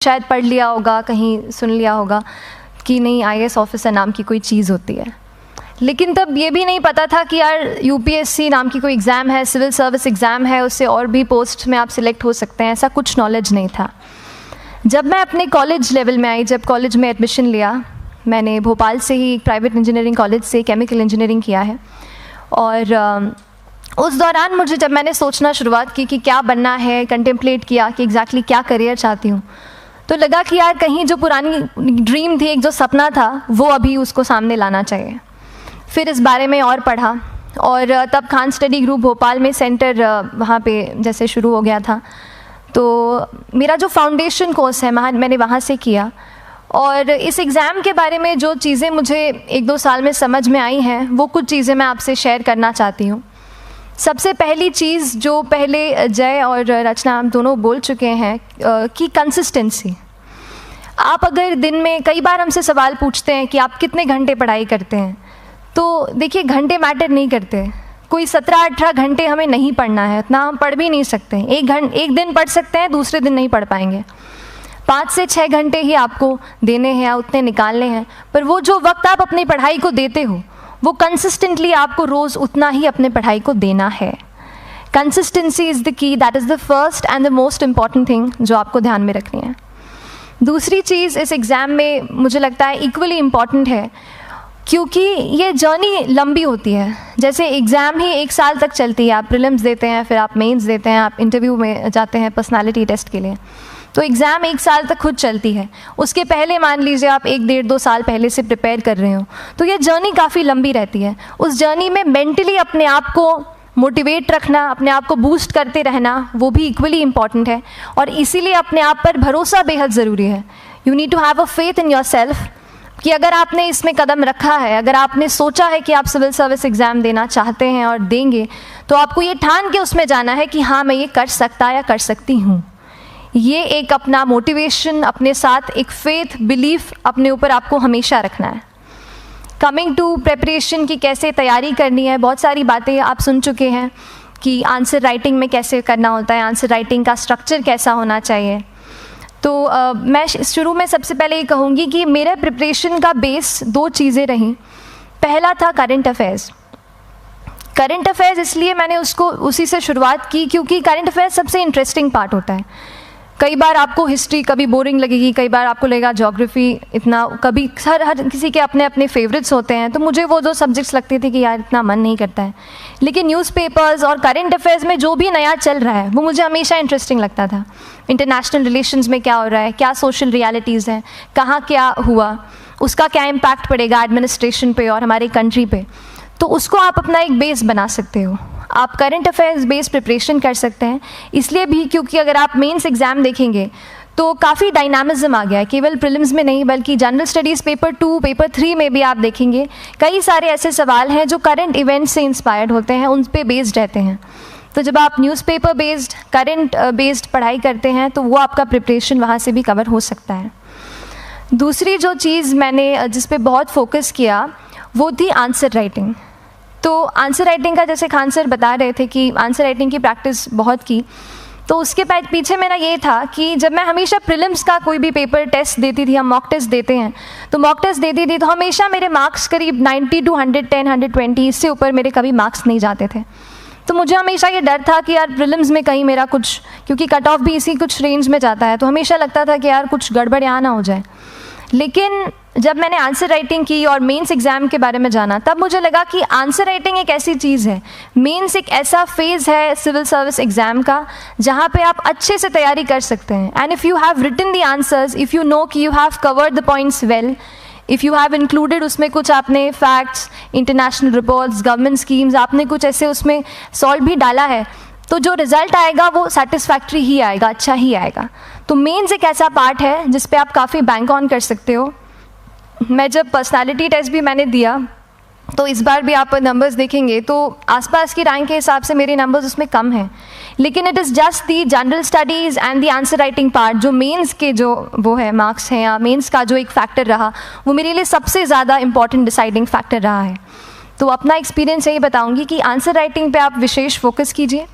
शायद पढ़ लिया होगा, कहीं सुन लिया होगा कि नहीं आईएएस ऑफिसर नाम की कोई चीज़ होती है, लेकिन तब ये भी नहीं पता था कि यार यूपीएससी नाम की कोई एग्ज़ाम है, सिविल सर्विस एग्ज़ाम है, उससे और भी पोस्ट में आप सिलेक्ट हो सकते हैं, ऐसा कुछ नॉलेज नहीं था। जब मैं अपने कॉलेज लेवल में आई, जब कॉलेज में एडमिशन लिया, मैंने भोपाल से ही प्राइवेट इंजीनियरिंग कॉलेज से केमिकल इंजीनियरिंग किया है, और उस दौरान मुझे जब मैंने सोचना शुरुआत की कि क्या बनना है, कंटेम्पलेट किया कि एग्जैक्टली क्या करियर चाहती हूँ, तो लगा कि यार कहीं जो पुरानी ड्रीम थी, एक जो सपना था, वो अभी उसको सामने लाना चाहिए। फिर इस बारे में और पढ़ा, और तब खान स्टडी ग्रुप भोपाल में सेंटर वहाँ पे जैसे शुरू हो गया था, तो मेरा जो फाउंडेशन कोर्स है मैंने वहाँ से किया। और इस एग्ज़ाम के बारे में जो चीज़ें मुझे 1-2 साल में समझ में आई हैं, वो कुछ चीज़ें मैं आपसे शेयर करना चाहती हूँ। सबसे पहली चीज़ जो पहले जय और रचना हम दोनों बोल चुके हैं कि कंसिस्टेंसी। आप अगर दिन में, कई बार हमसे सवाल पूछते हैं कि आप कितने घंटे पढ़ाई करते हैं, तो देखिए घंटे मैटर नहीं करते। कोई 17-18 घंटे हमें नहीं पढ़ना है, इतना हम पढ़ भी नहीं सकते। एक दिन पढ़ सकते हैं, दूसरे दिन नहीं पढ़ पाएंगे। 5 से 6 घंटे ही आपको देने हैं या उतने निकालने हैं, पर वो जो वक्त आप अपनी पढ़ाई को देते हो, वो कंसिस्टेंटली आपको रोज़ उतना ही अपने पढ़ाई को देना है। Consistency is the key, that is the first and the most important thing जो आपको ध्यान में रखनी है। दूसरी चीज़ इस एग्ज़ाम में मुझे लगता है इक्वली इम्पॉर्टेंट है, क्योंकि ये जर्नी लंबी होती है। जैसे एग्ज़ाम ही 1 साल तक चलती है, आप प्रीलिम्स देते हैं, फिर आप मेंस देते हैं, आप इंटरव्यू में जाते हैं पर्सनालिटी टेस्ट के लिए, तो एग्ज़ाम 1 साल तक खुद चलती है। उसके पहले मान लीजिए आप 1-1.5-2 साल पहले से प्रिपेयर कर रहे हो, तो ये जर्नी काफ़ी लंबी रहती है। उस जर्नी में मेंटली अपने आप को मोटिवेट रखना, अपने आप को बूस्ट करते रहना, वो भी इक्वली इम्पॉर्टेंट है, और इसीलिए अपने आप पर भरोसा बेहद ज़रूरी है। You need to have a faith in your self कि अगर आपने इसमें कदम रखा है, अगर आपने सोचा है कि आप सिविल सर्विस एग्ज़ाम देना चाहते हैं और देंगे, तो आपको ये ठान के उसमें जाना है कि हाँ मैं ये कर सकता या कर सकती हूँ। ये एक अपना मोटिवेशन, अपने साथ एक फेथ, बिलीफ अपने ऊपर आपको हमेशा रखना है। कमिंग टू प्रेपरेशन की कैसे तैयारी करनी है, बहुत सारी बातें आप सुन चुके हैं कि आंसर राइटिंग में कैसे करना होता है, आंसर राइटिंग का स्ट्रक्चर कैसा होना चाहिए। तो मैं शुरू में सबसे पहले ये कहूँगी कि मेरे प्रिपरेशन का बेस 2 चीज़ें रहीं। पहला था करंट अफेयर्स। करंट अफेयर्स इसलिए मैंने उसको उसी से शुरुआत की क्योंकि करंट अफेयर्स सबसे इंटरेस्टिंग पार्ट होता है। कई बार आपको हिस्ट्री कभी बोरिंग लगेगी, कई बार आपको लगेगा ज्योग्राफी इतना, कभी हर किसी के अपने अपने फेवरेट्स होते हैं। तो मुझे वो 2 सब्जेक्ट्स लगते थे कि यार इतना मन नहीं करता है, लेकिन न्यूज़पेपर्स और करंट अफेयर्स में जो भी नया चल रहा है वो मुझे हमेशा इंटरेस्टिंग लगता था। इंटरनेशनल रिलेशंस में क्या हो रहा है, क्या सोशल रियलिटीज़ हैं, कहाँ क्या हुआ, उसका क्या इम्पैक्ट पड़ेगा एडमिनिस्ट्रेशन पे और हमारी कंट्री पे, तो उसको आप अपना एक बेस बना सकते हो। आप करंट अफेयर्स बेस्ड प्रिपरेशन कर सकते हैं, इसलिए भी क्योंकि अगर आप मेंस एग्ज़ाम देखेंगे तो काफ़ी डायनामिज्म आ गया है, केवल प्रीलिम्स में नहीं बल्कि जनरल स्टडीज़ पेपर 2, पेपर 3 में भी आप देखेंगे कई सारे ऐसे सवाल हैं जो करंट इवेंट्स से इंस्पायर्ड होते हैं, उन पे बेस्ड रहते हैं। तो जब आप न्यूज़पेपर बेस्ड, करंट बेस्ड पढ़ाई करते हैं तो वो आपका प्रिपरेशन वहाँ से भी कवर हो सकता है। दूसरी जो चीज़ मैंने जिस पे बहुत फोकस किया वो थी आंसर राइटिंग। तो आंसर राइटिंग का, जैसे खान सर बता रहे थे कि आंसर राइटिंग की प्रैक्टिस बहुत की, तो उसके पीछे मेरा ये था कि जब मैं हमेशा प्रीलिम्स का कोई भी पेपर टेस्ट देती थी, हम मॉक टेस्ट देते हैं, तो मॉक टेस्ट देती थी तो हमेशा मेरे मार्क्स करीब 90 to 110, 120, इससे ऊपर मेरे कभी मार्क्स नहीं जाते थे। तो मुझे हमेशा ये डर था कि यार प्रीलिम्स में कहीं मेरा कुछ, क्योंकि कट ऑफ भी इसी कुछ रेंज में जाता है, तो हमेशा लगता था कि यार कुछ गड़बड़ यहाँ ना हो जाए। लेकिन जब मैंने आंसर राइटिंग की और मेंस एग्ज़ाम के बारे में जाना, तब मुझे लगा कि आंसर राइटिंग एक ऐसी चीज़ है, मेंस एक ऐसा फेज़ है सिविल सर्विस एग्ज़ाम का जहाँ पे आप अच्छे से तैयारी कर सकते हैं। And if you have written the answers, if you know कि you have covered the points well, if you have included उसमें कुछ आपने facts, international reports, government schemes, आपने कुछ ऐसे उसमें सॉल्व भी डाला है, तो जो रिज़ल्ट आएगा वो सेटिस्फैक्ट्री ही आएगा, अच्छा ही आएगा। तो मेंस एक ऐसा पार्ट है जिस पे आप काफ़ी बैंक ऑन कर सकते हो। मैं जब पर्सनालिटी टेस्ट भी मैंने दिया, तो इस बार भी आप नंबर्स देखेंगे तो आसपास की रैंक के हिसाब से मेरे नंबर्स उसमें कम हैं, लेकिन it is just the general studies and the answer writing part, जो मेंस के जो वो है मार्क्स हैं या मेंस का जो एक फैक्टर रहा, वो मेरे लिए सबसे ज़्यादा इंपॉर्टेंट डिसाइडिंग फैक्टर रहा है। तो अपना एक्सपीरियंस यही बताऊँगी कि आंसर राइटिंग पर आप विशेष फोकस कीजिए।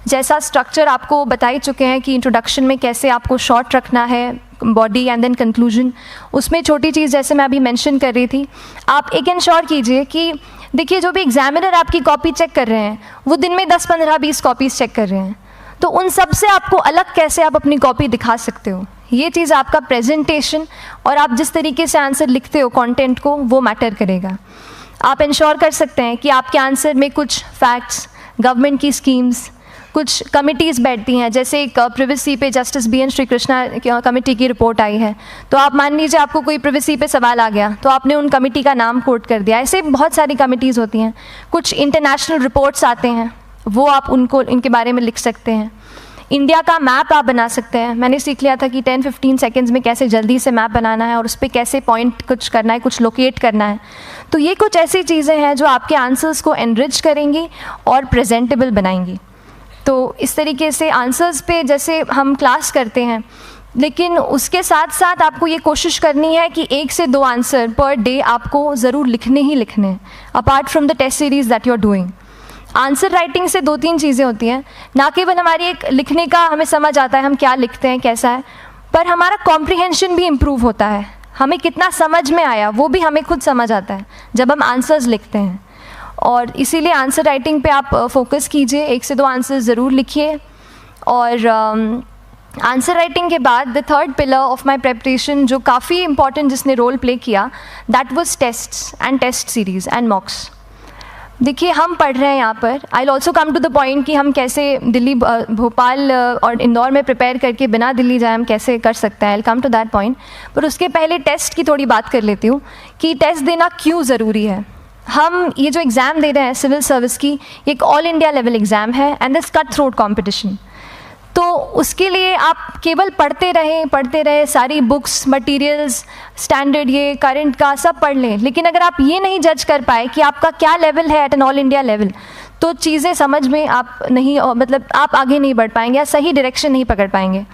जैसा स्ट्रक्चर आपको बता ही चुके हैं कि इंट्रोडक्शन में कैसे आपको शॉर्ट रखना है, बॉडी एंड देन कंक्लूजन। उसमें छोटी चीज़ जैसे मैं अभी मेंशन कर रही थी, आप एक इंश्योर कीजिए कि देखिए जो भी एग्जामिनर आपकी कॉपी चेक कर रहे हैं वो दिन में 10, 15, 20 कॉपीज़ चेक कर रहे हैं, तो उन सब से आपको अलग कैसे आप अपनी कॉपी दिखा सकते हो, ये चीज़ आपका प्रेजेंटेशन और आप जिस तरीके से आंसर लिखते हो कंटेंट को, वो मैटर करेगा। आप इंश्योर कर सकते हैं कि आपके आंसर में कुछ फैक्ट्स, गवर्नमेंट की स्कीम्स, कुछ कमिटीज़ बैठती हैं, जैसे एक प्रिवेसी पे justice BN Shri Krishna committee की रिपोर्ट आई है, तो आप मान लीजिए आपको कोई प्रिवेसी पे सवाल आ गया तो आपने उन कमेटी का नाम कोट कर दिया। ऐसे बहुत सारी कमिटीज़ होती हैं। कुछ इंटरनेशनल रिपोर्ट्स आते हैं, वो आप उनको इनके बारे में लिख सकते हैं। इंडिया का मैप आप बना सकते हैं। मैंने सीख लिया था कि 10-15 सेकेंड्स में कैसे जल्दी से मैप बनाना है और उस पर कैसे पॉइंट कुछ करना है, कुछ लोकेट करना है। तो ये कुछ ऐसी चीज़ें हैं जो आपके आंसर्स को एनरिच करेंगी और प्रेजेंटेबल बनाएंगी। तो इस तरीके से आंसर्स पे जैसे हम क्लास करते हैं, लेकिन उसके साथ साथ आपको ये कोशिश करनी है कि 1 से 2 आंसर पर डे आपको ज़रूर लिखने ही लिखने हैं, apart from the test series that you are doing. Answer writing से 2-3 चीज़ें होती हैं, ना केवल हमारी एक लिखने का हमें समझ आता है हम क्या लिखते हैं कैसा है, पर हमारा कॉम्प्रिहेंशन भी इम्प्रूव होता है। हमें कितना समझ में आया वो भी हमें खुद समझ आता है जब हम आंसर्स लिखते हैं। और इसीलिए आंसर राइटिंग पे आप फोकस कीजिए, 1 से 2 आंसर ज़रूर लिखिए। और आंसर राइटिंग के बाद the third pillar of my preparation जो काफ़ी इंपॉर्टेंट जिसने रोल प्ले किया, that was tests and test series and mocks. देखिए हम पढ़ रहे हैं यहाँ पर, I will also come to the point कि हम कैसे दिल्ली, भोपाल और इंदौर में प्रिपेयर करके बिना दिल्ली जाए हम कैसे कर सकते हैं। I will come to that point, पर उसके पहले टेस्ट की थोड़ी बात कर लेती हूँ कि टेस्ट देना क्यों ज़रूरी है। हम ये जो एग्ज़ाम दे रहे हैं सिविल सर्विस की, ये एक ऑल इंडिया लेवल एग्ज़ाम है and this cut throat competition. तो उसके लिए आप केवल पढ़ते रहें, सारी बुक्स, मटेरियल्स, स्टैंडर्ड ये करंट का सब पढ़ लें, लेकिन अगर आप ये नहीं जज कर पाए कि आपका क्या लेवल है at an all India level, तो चीज़ें समझ में आप नहीं, मतलब आप आगे नहीं बढ़ पाएंगे या सही डायरेक्शन नहीं पकड़ पाएंगे।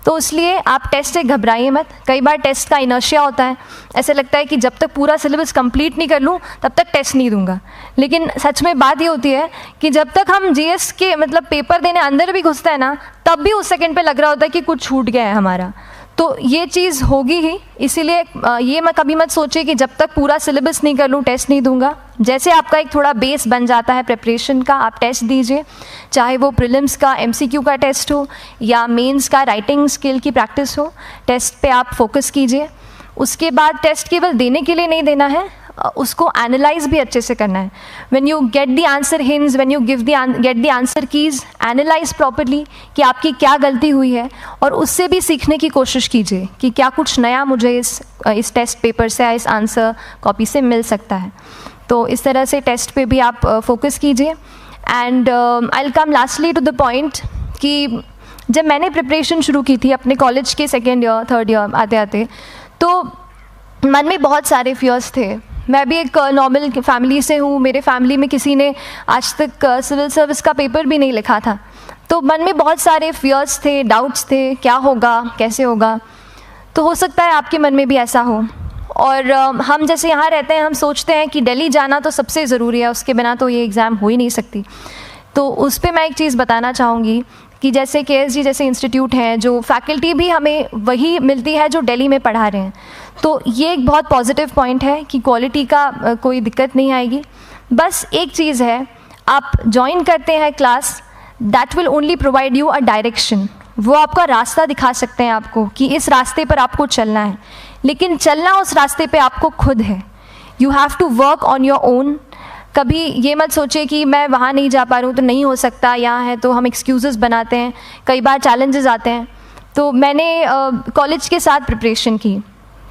तो इसलिए आप टेस्ट से घबराइए मत। कई बार टेस्ट का इनर्शिया होता है, ऐसे लगता है कि जब तक पूरा सिलेबस कंप्लीट नहीं कर लूँ तब तक टेस्ट नहीं दूंगा, लेकिन सच में बात ये होती है कि जब तक हम GS के मतलब पेपर देने अंदर भी घुसते हैं ना, तब भी उस सेकंड पे लग रहा होता है कि कुछ छूट गया है हमारा। तो ये चीज़ होगी ही, इसीलिए ये मैं कभी मत सोचिए कि जब तक पूरा सिलेबस नहीं कर लूँ टेस्ट नहीं दूंगा। जैसे आपका एक थोड़ा बेस बन जाता है प्रिपरेशन का, आप टेस्ट दीजिए, चाहे वो प्रीलिम्स का MCQ का टेस्ट हो या मेंस का राइटिंग स्किल की प्रैक्टिस हो, टेस्ट पे आप फोकस कीजिए। उसके बाद टेस्ट केवल देने के लिए नहीं देना है, उसको एनालाइज भी अच्छे से करना है। When you get the answer hints, when you get the answer keys, analyse properly कि आपकी क्या गलती हुई है और उससे भी सीखने की कोशिश कीजिए कि क्या कुछ नया मुझे इस टेस्ट पेपर से या इस आंसर कॉपी से मिल सकता है। तो इस तरह से टेस्ट पे भी आप फोकस कीजिए। And I will come lastly to the point कि जब मैंने प्रिपरेशन शुरू की थी अपने कॉलेज के 2nd ईयर 3rd ईयर आते आते, तो मन में बहुत सारे फियर्स थे। मैं भी एक नॉर्मल फैमिली से हूँ, मेरे फैमिली में किसी ने आज तक सिविल सर्विस का पेपर भी नहीं लिखा था, तो मन में बहुत सारे फियर्स थे, डाउट्स थे, क्या होगा, कैसे होगा। तो हो सकता है आपके मन में भी ऐसा हो। और हम जैसे यहाँ रहते हैं, हम सोचते हैं कि दिल्ली जाना तो सबसे ज़रूरी है, उसके बिना तो ये एग्ज़ाम हो ही नहीं सकती। तो उस पर मैं एक चीज़ बताना चाहूँगी कि जैसे KSG जैसे इंस्टीट्यूट हैं, जो फैकल्टी भी हमें वही मिलती है जो दिल्ली में पढ़ा रहे हैं, तो ये एक बहुत पॉजिटिव पॉइंट है कि क्वालिटी का कोई दिक्कत नहीं आएगी। बस एक चीज़ है, आप ज्वाइन करते हैं class, that will only provide you a direction. वो आपका रास्ता दिखा सकते हैं आपको कि इस रास्ते पर आपको चलना है, लेकिन चलना उस रास्ते पे आपको खुद है। You have to work on your own. कभी ये मत सोचिए कि मैं वहाँ नहीं जा पा रहा हूँ तो नहीं हो सकता, यहाँ है, तो हम एक्सक्यूज़ेस बनाते हैं। कई बार चैलेंजेस आते हैं। तो मैंने कॉलेज के साथ प्रिपरेशन की,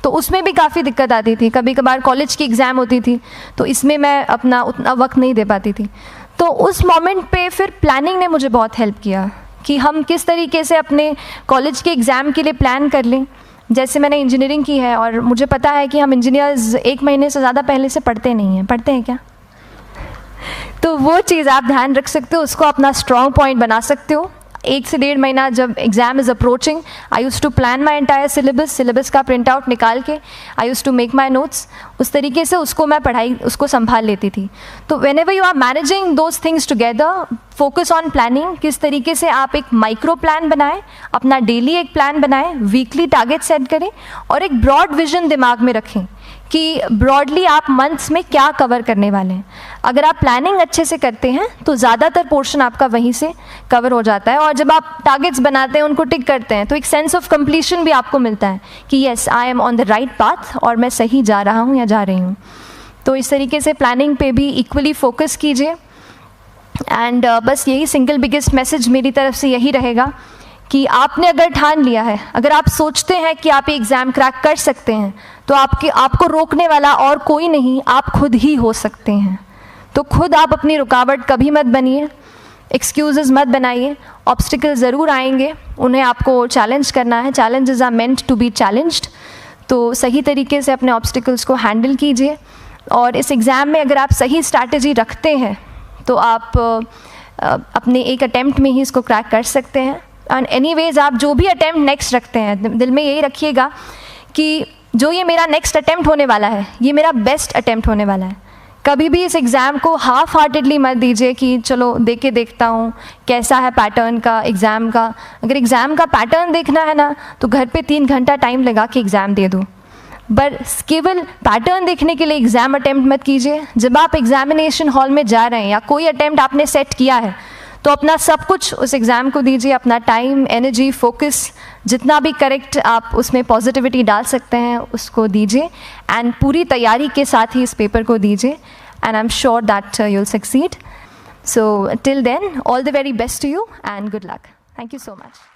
तो उसमें भी काफ़ी दिक्कत आती थी। कभी कभार कॉलेज की एग्ज़ाम होती थी तो इसमें मैं अपना उतना वक्त नहीं दे पाती थी। तो उस मोमेंट पे फिर प्लानिंग ने मुझे बहुत हेल्प किया कि हम किस तरीके से अपने कॉलेज के एग्ज़ाम के लिए प्लान कर लें। जैसे मैंने इंजीनियरिंग की है और मुझे पता है कि हम इंजीनियर्स 1 महीने से ज़्यादा पहले से पढ़ते नहीं हैं। पढ़ते हैं क्या? तो वो चीज़ आप ध्यान रख सकते हो, उसको अपना स्ट्रॉन्ग पॉइंट बना सकते हो। 1 से 1.5 महीना जब exam is approaching, I use to plan my entire syllabus का प्रिंट आउट निकाल के I use to make my notes, उस तरीके से उसको मैं उसको संभाल लेती थी। तो whenever you are managing those things together, focus on planning, किस तरीके से आप एक माइक्रो प्लान बनाएं, अपना डेली एक प्लान बनाएं, वीकली टारगेट सेट करें और एक ब्रॉड विजन दिमाग में रखें कि ब्रॉडली आप मंथ्स में क्या कवर करने वाले हैं। अगर आप प्लानिंग अच्छे से करते हैं तो ज़्यादातर पोर्शन आपका वहीं से कवर हो जाता है, और जब आप टारगेट्स बनाते हैं, उनको टिक करते हैं, तो एक सेंस ऑफ कंप्लीशन भी आपको मिलता है कि yes I am on the right path और मैं सही जा रहा हूँ या जा रही हूँ। तो इस तरीके से प्लानिंग पे भी इक्वली फोकस कीजिए। एंड बस यही सिंगल बिगेस्ट मैसेज मेरी तरफ से यही रहेगा कि आपने अगर ठान लिया है, अगर आप सोचते हैं कि आप एग्ज़ाम क्रैक कर सकते हैं, तो आपको रोकने वाला और कोई नहीं, आप खुद ही हो सकते हैं। तो खुद आप अपनी रुकावट कभी मत बनिए, एक्सक्यूज़ेस मत बनाइए। ऑब्स्टिकल ज़रूर आएंगे, उन्हें आपको चैलेंज करना है। Challenges are meant to be challenged. तो सही तरीके से अपने ऑब्स्टिकल्स को हैंडल कीजिए, और इस एग्ज़ाम में अगर आप सही स्ट्रैटेजी रखते हैं तो आप अपने एक अटैम्प्ट में ही इसको क्रैक कर सकते हैं। एंड एनीवेज आप जो भी अटैम्प्ट नेक्स्ट रखते हैं, दिल में यही रखिएगा कि जो ये मेरा नेक्स्ट अटैम्प्ट होने वाला है, ये मेरा बेस्ट अटैम्प्ट होने वाला है। कभी भी इस एग्ज़ाम को हाफ हार्टेडली मत दीजिए कि चलो दे के देखता हूँ कैसा है पैटर्न का एग्ज़ाम का। अगर एग्ज़ाम का पैटर्न देखना है ना, तो घर पे 3 घंटा टाइम लगा के एग्ज़ाम दे दो, बस केवल पैटर्न देखने के लिए एग्ज़ाम अटैम्प्ट मत कीजिए। जब आप एग्जामिनेशन हॉल में जा रहे हैं या कोई अटैम्प्ट आपने सेट किया है, तो अपना सब कुछ उस एग्ज़ाम को दीजिए, अपना टाइम, एनर्जी, फोकस, जितना भी करेक्ट आप उसमें पॉजिटिविटी डाल सकते हैं उसको दीजिए, एंड पूरी तैयारी के साथ ही इस पेपर को दीजिए, and I am sure that you will succeed. So till then, all the very best to you and good luck. Thank you so much.